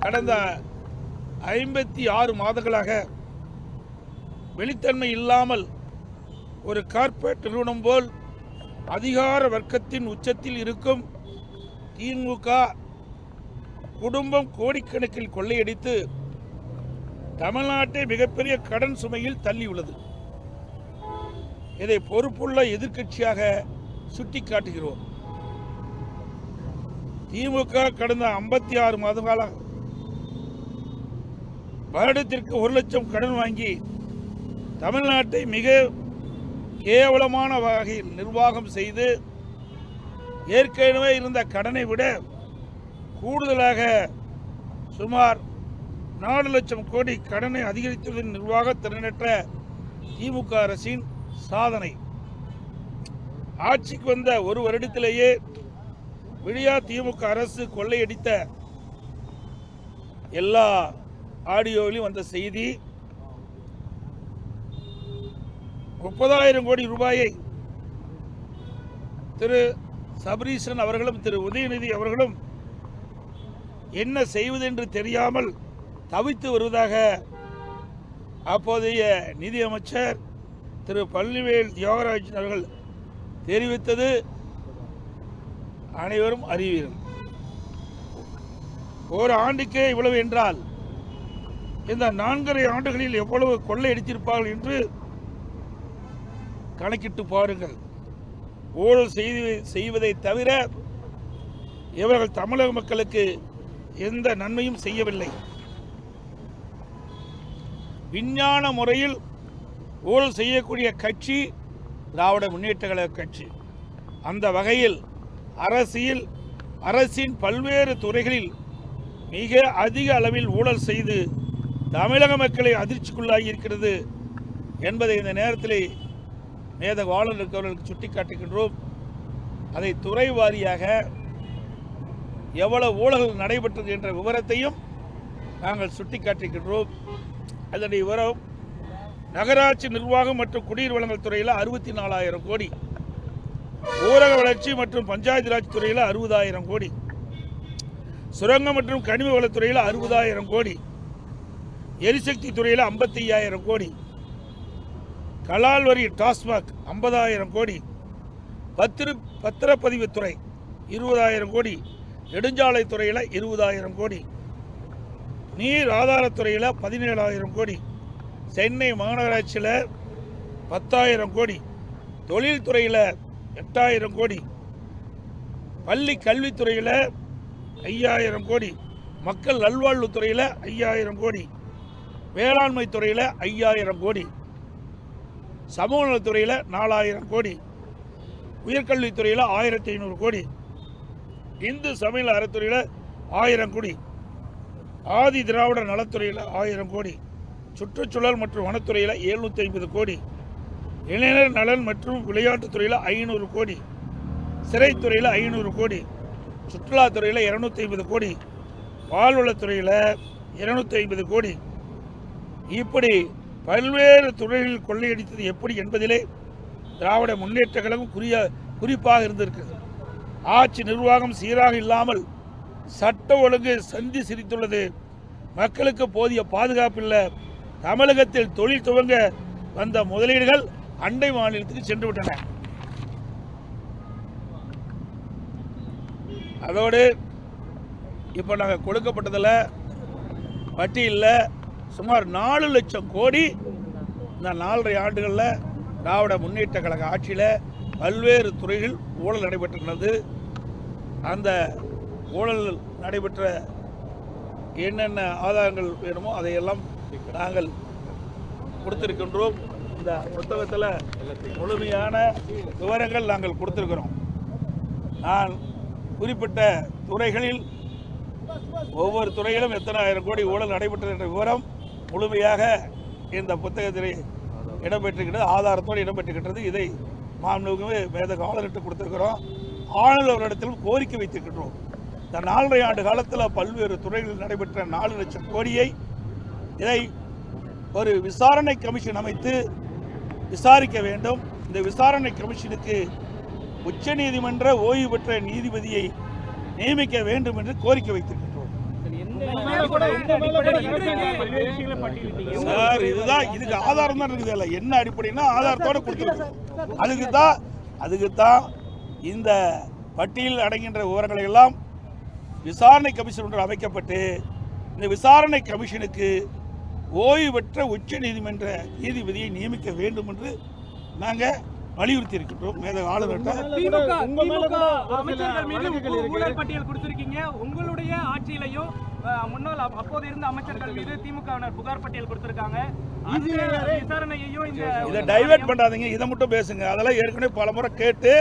கடந்த 56 மாதங்களாக வெளித்தன்மை இல்லாமல் ஒரு கார்ப்பரேட் நிறுவனம் போல் அதிகார வர்க்கத்தின் உச்சத்தில் இருக்கும் திமுக குடும்பம் கோடிக்கணக்கில் கொள்ளையடித்து தமிழ்நாட்டை மிகப்பெரிய கடன் சுமையில் தள்ளியுள்ளது. இதை பொறுப்புள்ள எதிர்க்கட்சியாக சுட்டிக்காட்டுகிறோம். திமுக கடந்த 56 மாத கால வருடத்திற்கு 1 லட்சம் கடன் வாங்கி தமிழ்நாட்டை மிக கேவலமான வகையில் நிர்வாகம் செய்து ஏற்கனவே இருந்த கடனை விட கூடுதலாக சுமார் 4 லட்சம் கோடி கடனை அதிகரித்துள்ள நிர்வாக திறனற்ற திமுக அரசின் சாதனை. ஆட்சிக்கு வந்த ஒரு வருடத்திலேயே விடியா திமுக அரசு கொள்ளையடித்த எல்லா ஆடியோவிலும் வந்த செய்தி 30,000 கோடி ரூபாயை திரு சபரீசன் அவர்களும் திரு உதயநிதி அவர்களும் என்ன செய்வதென்று தெரியாமல் தவித்து வருவதாக அப்போதைய நிதியமைச்சர் திரு பழனிவேல் தியாகராஜன் அவர்கள் தெரிவித்தது அனைவரும் அறிவீர்கள். ஒரு ஆண்டுக்கே இவ்வளவு என்றால் இந்த 4.5 ஆண்டுகளில் எவ்வளவு கொள்ளையடித்திருப்பார்கள் என்று கணக்கிட்டு பாருங்கள். ஊழல் செய்வதை தவிர இவர்கள் தமிழக மக்களுக்கு எந்த நன்மையும் செய்யவில்லை. விஞ்ஞான முறையில் ஊழல் செய்யக்கூடிய கட்சி திராவிட முன்னேற்ற கழக கட்சி. அந்த வகையில் அரசின் பல்வேறு துறைகளில் மிக அதிக அளவில் ஊழல் செய்து தமிழக மக்களை அதிர்ச்சிக்குள்ளாகி இருக்கிறது என்பதை இந்த நேரத்தில் மேதக ஆளுநர் அவர்களுக்கு சுட்டிக்காட்டுகின்றோம். அதை துறை வாரியாக எவ்வளவு ஊழல்கள் நடைபெற்றது என்ற விவரத்தையும் நாங்கள் சுட்டிக்காட்டுகின்றோம். அதனுடைய விவரம் நகராட்சி நிர்வாகம் மற்றும் குடிநீர் வழங்கல் துறையில் 64,000 கோடி, ஊரக வளர்ச்சி மற்றும் பஞ்சாயத்து ராஜ் துறையில் 60,000 கோடி, சுரங்கம் மற்றும் கனிம வளத்துறையில் 60,000 கோடி, எரிசக்தி துறையில் 55,000 கோடி, கலால் வரி டாஸ்மாக் 50,000 கோடி, பத்திரப்பதிவுத்துறை 20,000 கோடி, நெடுஞ்சாலை துறையில் 20,000 கோடி, நீர் ஆதாரத்துறையில் 17,000 கோடி, சென்னை மாநகராட்சியில் 10,000 கோடி, தொழில்துறையில் 8,000 கோடி, பள்ளி கல்வித்துறையில் 5,000 கோடி, மக்கள் நல்வாழ்வுத்துறையில் 5,000 கோடி, வேளாண்மை துறையில் 5,000 கோடி, சமூக நலத்துறையில் 4,000 கோடி, உயர்கல்வித்துறையில் 1,500 கோடி, இந்து சமய அறத்துறையில் 1,000 கோடி, ஆதி திராவிட நலத்துறையில் 1,000 கோடி, சுற்றுச்சூழல் மற்றும் வனத்துறையில் 750 கோடி, இளைஞர் நலன் மற்றும் விளையாட்டுத்துறையில் 500 கோடி, சிறைத்துறையில் 500 கோடி, சுற்றுலாத்துறையில் 250 கோடி, பால்வளத்துறையில் 250 கோடி, இப்படி பல்வேறு துறைகளில் கொள்ளையடித்தது எப்படி என்பதிலே திராவிட முன்னேற்ற கழகம் குறிப்பாக இருந்திருக்கிறது. ஆட்சி நிர்வாகம் சீராக இல்லாமல் சட்ட ஒழுங்கு சந்தி சிரித்துள்ளது. மக்களுக்கு போதிய பாதுகாப்பு இல்லை. தமிழகத்தில் தொழில் துவங்க வந்த முதலீடுகள் அண்டை மாநிலத்துக்கு சென்று விட்டன. அதோடு இப்போ நாங்கள் கொடுக்கப்பட்டதில் பட்டியலில் சுமார் 4 லட்சம் கோடி இந்த 4.5 ஆண்டுகளில் திராவிட முன்னேற்ற கழக ஆட்சியில் பல்வேறு துறைகள் ஊழல் நடைபெற்றுள்ளது. அந்த ஊழல் நடைபெற்ற என்னென்ன ஆதாரங்கள் வேணுமோ அதையெல்லாம் நாங்கள் கொடுத்திருக்கின்றோம். இந்த புத்தகத்தில் முழுமையான விவரங்கள் நாங்கள் கொடுத்திருக்கிறோம். நான் குறிப்பிட்ட துறைகளில் ஒவ்வொரு துறையிலும் எத்தனை ஆயிரம் கோடி ஊழல் நடைபெற்றது என்ற விவரம் முழுமையாக இந்த புத்தகத்தில் இடம்பெற்றிருக்கிறது, ஆதாரத்தோடு இடம்பெற்றிருக்கிறது. இதை மாண்புமிகு மேதக ஆளுநருக்கு கொடுத்திருக்கிறோம். ஆளுநரிடத்திலும் கோரிக்கை வைத்திருக்கின்றோம். இந்த 4.5 ஆண்டு காலத்தில் பல்வேறு துறைகளில் நடைபெற்ற 4 லட்சம் கோடியை இதை ஒரு விசாரணை கமிஷன் அமைத்து விசாரிக்க வேண்டும். இந்த விசாரணை கமிஷனுக்கு உச்சநீதிமன்ற ஓய்வு பெற்ற நீதிபதியை நியமிக்க வேண்டும் என்று கோரிக்கை வைத்திருக்கின்றோம். சார் இதுதான் இதுக்கு ஆதாரம் தான் இருக்குது. இல்லை என்ன அடிப்படைன்னா ஆதாரத்தோட கொடுத்துருக்கோம். அதுக்கு தான் இந்த பட்டியல் அடங்கின்ற விவரங்களை எல்லாம் விசாரணை கமிஷன் ஒன்று அமைக்கப்பட்டு இந்த விசாரணை கமிஷனுக்கு ஓய்வு பெற்ற உச்ச நீதிமன்ற நீதிபதியை நியமிக்க வேண்டும் என்று நாங்கள் வலியுறுத்தி இருக்கின்றோம். ஆளுநர்கிட்ட பட்டியல் கொடுத்திருக்கீங்க. உங்களுடைய ஆட்சியிலையும் முன்னாள் அப்போது இருந்த அமைச்சர்கள் மீது திமுகவினர் புகார் பட்டியல் கொடுத்திருக்காங்க. இதை டைவர்ட் பண்ணாதீங்க, இதை மட்டும் பேசுங்க. அதெல்லாம் ஏற்கனவே பல முறை கேட்டு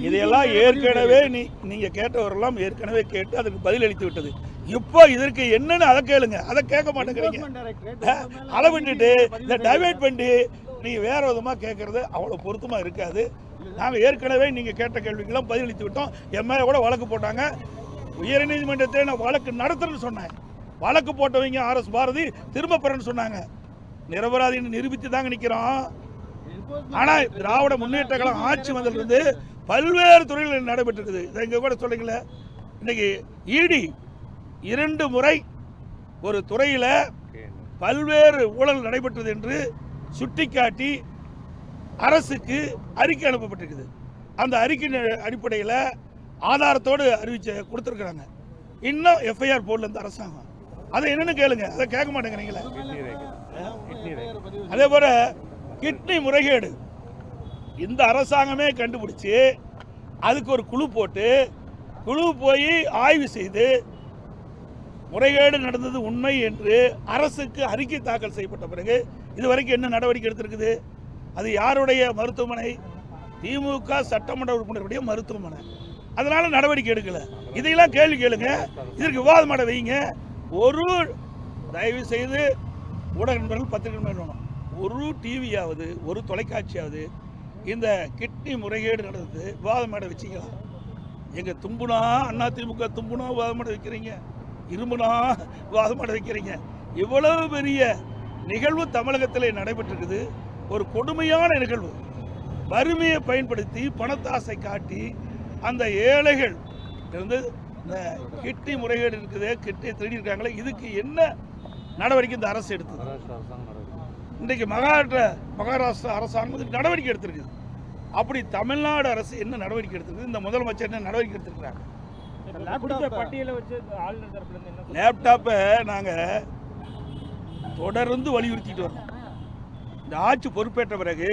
இதையெல்லாம் ஏற்கனவே நீங்க கேட்டவரெல்லாம் ஏற்கனவே கேட்டு அதுக்கு பதில் அளித்து விட்டது. இப்போ இதற்கு என்னன்னு அதை கேளுங்க, அதை கேட்க மாட்டேங்கிறீங்க. அதை விட்டுட்டு இதை டைவர்ட் பண்ணி நீங்க வேற விதமா கேட்கறது அவ்வளவு பொருத்தமா இருக்காது. நாங்கள் ஏற்கனவே நீங்க கேட்ட கேள்விக்கெல்லாம் பதில் அளித்து விட்டோம். என் மேல கூட வழக்கு போட்டாங்க. உயர் நீதிமன்றத்தை நான் வழக்கு நடத்துறேன்னு சொன்னேன். வழக்கு போட்டவங்க RS பாரதி திரும்ப பெறன்னு சொன்னாங்க. நிரபராதின்னு நிரூபித்து தாங்க நிற்கிறோம். ஆனால் திராவிட முன்னேற்ற கழகம் ஆட்சி வந்ததிலிருந்து பல்வேறு துறைகளில் நடைபெற்றிருக்குது. இதை இங்கே கூட சொல்லுங்களேன். இன்னைக்கு ED 2 முறை ஒரு துறையில் பல்வேறு ஊழல் நடைபெற்றது என்று சுட்டிக்காட்டி அரசுக்கு அறிக்கை அனுப்பப்பட்டிருக்குது. அந்த அறிக்கை அடிப்படையில் ஆதாரத்தோடு கொடுத்துருக்குறாங்க. இன்னும் FIR போடல இந்த அரசாங்கம். அதை என்னன்னு கேளுங்க, அதை கேட்க மாட்டேங்கிறீங்களே. அதே போல கிட்னி முறைகேடு இந்த அரசாங்கமே கண்டுபிடிச்சு அதுக்கு ஒரு குழு போட்டு போய் ஆய்வு செய்து முறைகேடு நடந்தது உண்மை என்று அரசுக்கு அறிக்கை தாக்கல் செய்யப்பட்ட பிறகு இதுவரைக்கும் என்ன நடவடிக்கை எடுத்திருக்குது? அது யாருடைய மருத்துவமனை? திமுக சட்டமன்ற உறுப்பினருடைய மருத்துவமனை. அதனால நடவடிக்கை எடுக்கல. இதையெல்லாம் கேள்வி கேளுங்க, இதற்கு விவாதம் பண்ண வைங்க. ஒரு தயவு செய்து ஊடக நண்பர்கள் பத்திரிகை வேணும், ஒரு டிவியாவது ஒரு தொலைக்காட்சியாவது இந்த கிட்னி முறைகேடு நடந்தது விவாதம் பண்ண வச்சிக்கலாம். எங்க தும்புனா அதிமுக தும்புனா விவாதம் பண்ண வைக்கிறீங்க, இரும்புனா விவாதம் பண்ண வைக்கிறீங்க. இவ்வளவு பெரிய நிகழ்வு தமிழகத்தில் நடைபெற்றிருக்குது. ஒரு கொடுமையான நிகழ்வு. வறுமையை பயன்படுத்தி பணத்தாசை காட்டி அந்த ஏழைகள் இருந்து இந்த கிட்னி முறைகேடு இருக்குது, கிட்னி திருடி இருக்காங்களே, இதுக்கு என்ன நடவடிக்கை இந்த அரசு எடுத்தது? இன்றைக்கு மகாராஷ்டிரா அரசாங்கம் நடவடிக்கை எடுத்திருக்கு. அப்படி தமிழ்நாடு அரசு என்ன நடவடிக்கை எடுத்திருக்கு? இந்த முதலமைச்சர் என்ன நடவடிக்கை எடுத்திருக்கிறாங்க? லேப்டாப்பை நாங்கள் தொடர்ந்து வலியுறுத்திட்டு வரோம். இந்த ஆட்சி பொறுப்பேற்ற பிறகு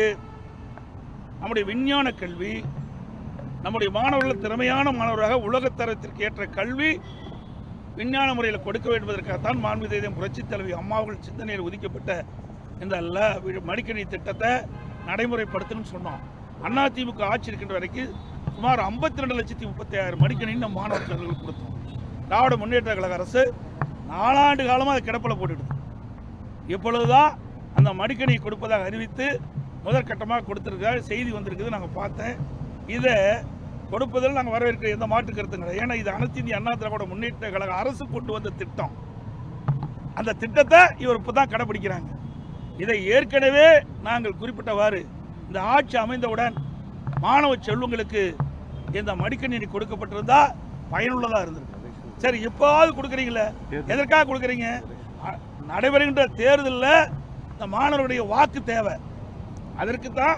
நம்முடைய விஞ்ஞான கல்வி, நம்முடைய மாணவர்கள் திறமையான மாணவராக உலகத்தரத்திற்கு ஏற்ற கல்வி விஞ்ஞான முறையில் கொடுக்க வேண்டும் என்பதற்காகத்தான் மாண்புமிகு புரட்சித் தலைவி அம்மாவர்கள் சிந்தனையில் ஒதுக்கப்பட்ட இந்த மடிக்கணினி திட்டத்தை நடைமுறைப்படுத்தணும்னு சொன்னோம். அதிமுக ஆட்சி இருக்கின்ற வரைக்கும் சுமார் 52,36,000 மடிக்கணினி நம்ம மாணவர்களுக்கு கொடுத்தோம். திராவிட முன்னேற்ற கழக அரசு 4 ஆண்டு காலமாக அதை கிடப்பில் போட்டுடுது. இப்பொழுதுதான் அந்த மடிக்கணினி கொடுப்பதாக அறிவித்து முதற்கட்டமாக கொடுத்துருக்காரு, செய்தி வந்திருக்குது, நாங்கள் பார்த்தேன். இதை கொடுப்பதில் நாங்கள் வரவேற்கிற எந்த மாற்று கருத்தும் கிடையாது. ஏன்னா இது அனைத்து இந்திய அண்ணா திராவிட முன்னேற்ற கழக அரசு கொண்டு வந்த திட்டம். அந்த திட்டத்தை இவர் இப்போ தான் கடைபிடிக்கிறாங்க. இதை ஏற்கனவே நாங்கள் குறிப்பிட்டவாறு இந்த ஆட்சி அமைந்தவுடன் மாணவ செல்வங்களுக்கு இந்த மடிக்கணினி கொடுக்கப்பட்டிருந்தா பயனுள்ளதாக இருந்திருக்கு. சரி, இப்போது கொடுக்குறீங்களே, எதற்காக கொடுக்குறீங்க? நடைபெறுகின்ற தேர்தலில் இந்த மாணவருடைய வாக்கு தேவை, அதற்கு தான்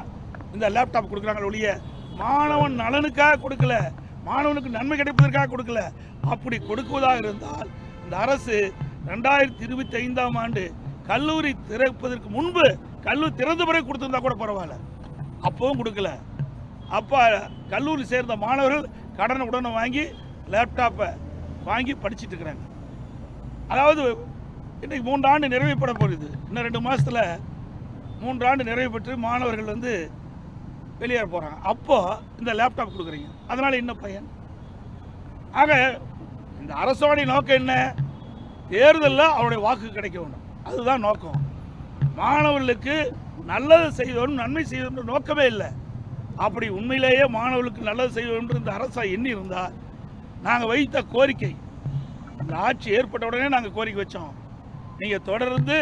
இந்த லேப்டாப் கொடுக்குறாங்க ஒழிய மாணவன் நலனுக்காக கொடுக்கல, மாணவனுக்கு நன்மை கிடைப்பதற்காக கொடுக்கல. அப்படி கொடுக்குவதாக இருந்தால் இந்த அரசு 2025ஆம் ஆண்டு கல்லூரி திறப்பதற்கு முன்பு கல்லூரி திறந்த பிறகு கொடுத்திருந்தா கூட பரவாயில்ல, அப்பவும் கொடுக்கல. அப்போ கல்லூரி சேர்ந்த மாணவர்கள் கடனை உடனே வாங்கி லேப்டாப்பை வாங்கி படிச்சுட்டு இருக்கிறாங்க. அதாவது இன்றைக்கு 3 ஆண்டு நிறைவுப்பட போகுது. இன்னும் 2 மாதத்தில் 3 ஆண்டு நிறைவு பெற்று மாணவர்கள் வெளியேற போகிறாங்க. அப்போ இந்த லேப்டாப் கொடுக்குறீங்க, அதனால் என்ன பயன்? ஆக இந்த அரசோடைய நோக்கம் என்ன? தேர்தலில் அவருடைய வாக்கு கிடைக்க வேண்டும், அதுதான் நோக்கம். மாணவர்களுக்கு நல்லது செய்வோம், நன்மை செய்வோம் நோக்கமே இல்லை. அப்படி உண்மையிலேயே மாணவர்களுக்கு நல்லது செய்வோம் இந்த அரசா எண்ணி இருந்தால் நாங்கள் வைத்த கோரிக்கை, இந்த ஆட்சி ஏற்பட்ட உடனே நாங்கள் கோரிக்கை வச்சோம், நீங்கள் தொடர்ந்து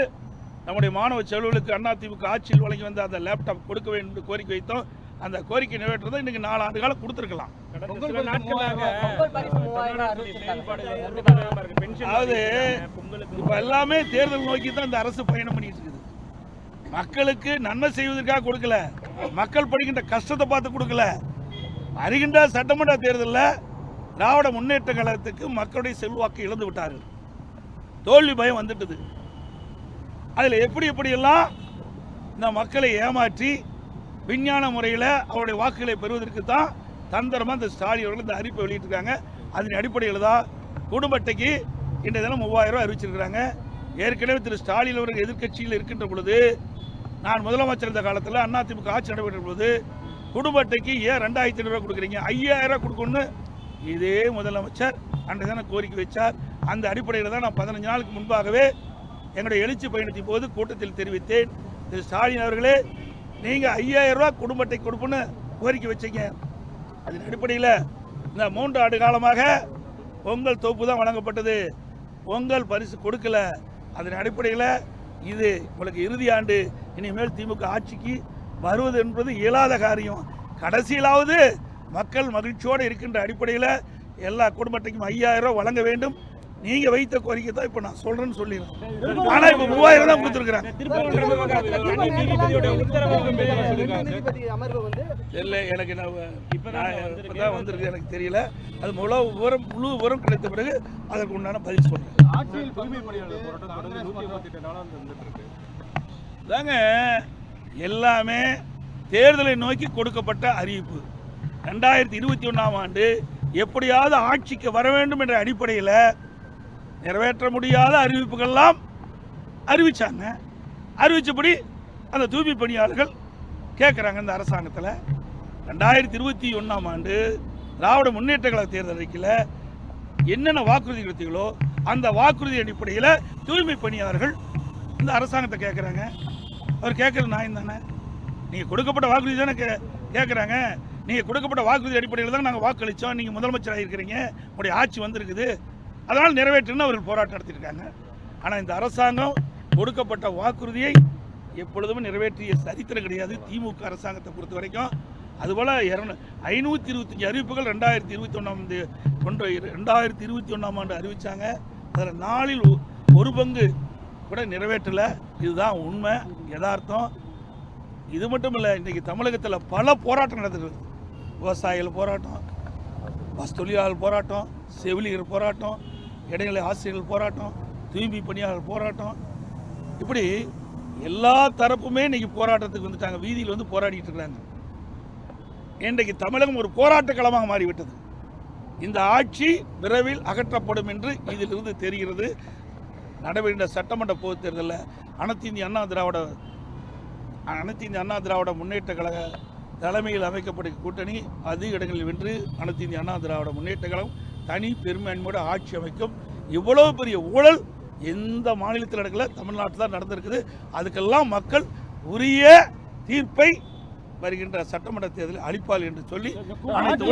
நம்முடைய மாணவ செல்வர்களுக்கு அதிமுக ஆட்சியில் வழங்கி வந்த அந்த லேப்டாப் கொடுக்க வேண்டும் என்று கோரிக்கை வைத்தோம். அந்த கோரிக்கை நிறைவேற்றதை இன்னைக்கு 4 ஆண்டு காலம் கொடுத்துருக்கலாம். அதாவது இப்ப எல்லாமே தேர்தல் நோக்கி தான் இந்த அரசு பயணம் பண்ணிட்டு இருக்குது. மக்களுக்கு நன்மை செய்வதற்காக கொடுக்கல, மக்கள் படுகின்ற கஷ்டத்தை பார்த்து கொடுக்கல. வருகின்ற சட்டமன்ற தேர்தலில் திராவிட முன்னேற்ற கழகத்துக்கு மக்களுடைய செல்வாக்கு இழந்து விட்டார்கள். தோல்வி பயம் வந்துட்டது. அதில் எப்படியெல்லாம் இந்த மக்களை ஏமாற்றி விஞ்ஞான முறையில் அவருடைய வாக்குகளை பெறுவதற்கு தான் தந்திரமாக இந்த ஸ்டாலின் அவர்கள் இந்த அறிவிப்பை வெளியிட்டிருக்காங்க. அதன் அடிப்படையில் தான் குடும்ப அட்டைக்கு இன்றைய தினம் 3000 ரூபாய் அறிவிச்சிருக்கிறாங்க. ஏற்கனவே திரு ஸ்டாலின் அவர்கள் எதிர்க்கட்சியில் இருக்கின்ற பொழுது, நான் முதலமைச்சர் இருந்த காலத்தில் அதிமுக ஆட்சி நடைபெற்ற பொழுது குடும்ப அட்டைக்கு ஏன் 2500 ரூபாய் கொடுக்குறீங்க, 5000 ரூபாய் கொடுக்கணும்னு இதே முதலமைச்சர் அன்றைய தினம் கோரிக்கை வச்சார். அந்த அடிப்படையில் தான் நான் 15 நாளுக்கு முன்பாகவே எங்களுடைய எழுச்சி பயணத்தின் போது கூட்டத்தில் தெரிவித்தேன், திரு ஸ்டாலின் அவர்களே, நீங்கள் 5000 ரூபாய் குடும்ப அட்டை கொடுப்புன்னு கோரிக்கை வச்சீங்க. அதன் அடிப்படையில் இந்த 3 ஆண்டு காலமாக பொங்கல் தொகுப்பு தான் வழங்கப்பட்டது, பொங்கல் பரிசு கொடுக்கல. அதன் அடிப்படையில் இது உங்களுக்கு இறுதி ஆண்டு, இனிமேல் திமுக ஆட்சிக்கு வருவது என்பது இயலாத காரியம். கடைசியிலாவது மக்கள் மகிழ்ச்சியோடு இருக்கின்ற அடிப்படையில் எல்லா குடும்ப அட்டைக்கும் 5000 ரூபாய் வழங்க வேண்டும். நீங்க வைத்த கோரிக்கை தான் இப்ப நான் சொல்றேன்னு சொல்லிடுறேன். ஆனா இப்ப 3000 தான் கொடுத்துருக்காங்க. இல்ல, எனக்கு இப்பதான் வந்திருக்கு, எனக்கு தெரியல. அது முழு விவரம் கிடைத்த பிறகு அதற்கு உண்டான பதில் சொல்றேன். தாங்க எல்லாமே தேர்தலை நோக்கி கொடுக்கப்பட்ட அறிவிப்பு. 2021ஆம் ஆண்டு எப்படியாவது ஆட்சிக்கு வர வேண்டும் என்ற அடிப்படையில் நிறைவேற்ற முடியாத அறிவிப்புகள்லாம் அறிவிச்சாங்க. அறிவிச்சபடி அந்த தூய்மை பணியாளர்கள் கேட்குறாங்க. இந்த அரசாங்கத்தில் 2021ஆம் ஆண்டு திராவிட முன்னேற்ற கழக தேர்தல் அறிக்கையில் என்னென்ன வாக்குறுதி கொடுத்தீங்களோ அந்த வாக்குறுதி அடிப்படையில் தூய்மை பணியாளர்கள் இந்த அரசாங்கத்தை கேட்குறாங்க. அவர் கேட்குறது நியாயம் தானே? நீங்கள் கொடுக்கப்பட்ட வாக்குறுதி தானே கேட்குறாங்க. நீங்கள் கொடுக்கப்பட்ட வாக்குறுதி அடிப்படையில் தான் நாங்கள் வாக்களித்தோம், நீங்கள் முதலமைச்சராக இருக்கிறீங்க, உங்களுடைய ஆட்சி வந்திருக்குது, அதனால் நிறைவேற்றுன்னு அவர்கள் போராட்டம் நடத்தியிருக்காங்க. ஆனால் இந்த அரசாங்கம் கொடுக்கப்பட்ட வாக்குறுதியை எப்பொழுதுமே நிறைவேற்றிய சரித்திரம் கிடையாது திமுக அரசாங்கத்தை பொறுத்த வரைக்கும். அதுபோல் 525 அறிவிப்புகள் 2021ஆம் ஆண்டு அறிவித்தாங்க. அதில் 4இல் 1 பங்கு கூட நிறைவேற்றலை. இதுதான் உண்மை, யதார்த்தம். இது மட்டும் இல்லை, இன்றைக்கி தமிழகத்தில் பல போராட்டம் நடந்துருக்கு. விவசாயிகள் போராட்டம், பஸ் தொழிலாளர் போராட்டம், செவிலியர் போராட்டம், இடைநிலை ஆசிரியர்கள் போராட்டம், தூய்மை பணியாளர் போராட்டம், இப்படி எல்லா தரப்புமே இன்னைக்கு போராட்டத்துக்கு வந்துட்டாங்க. வீதியில் வந்து போராடிட்டு இருக்கிறாங்க. இன்றைக்கு தமிழகம் ஒரு போராட்ட களமாக மாறிவிட்டது. இந்த ஆட்சி விரைவில் அகற்றப்படும் என்று இதிலிருந்து தெரிகிறது. நடைபெறுகின்ற சட்டமன்ற பொதுத் தேர்தலில் அனைத்து இந்திய அண்ணா திராவிட முன்னேற்ற கழக தலைமையில் அமைக்கப்பட்ட கூட்டணி அதிக இடங்களில் வென்று அனைத்து இந்திய அண்ணா திராவிட முன்னேற்ற கழகம் தனி பெரும்பான்மையோட ஆட்சி அமைக்கும். இவ்வளவு பெரிய ஊழல் எந்த மாநிலத்தில் நடக்கல, தமிழ்நாட்டில் தான் நடந்திருக்குது. அதுக்கெல்லாம் மக்கள் உரிய தீர்ப்பை வருகின்ற சட்டமன்ற தேர்தலில் அளிப்பார்கள் என்று சொல்லி அனைத்து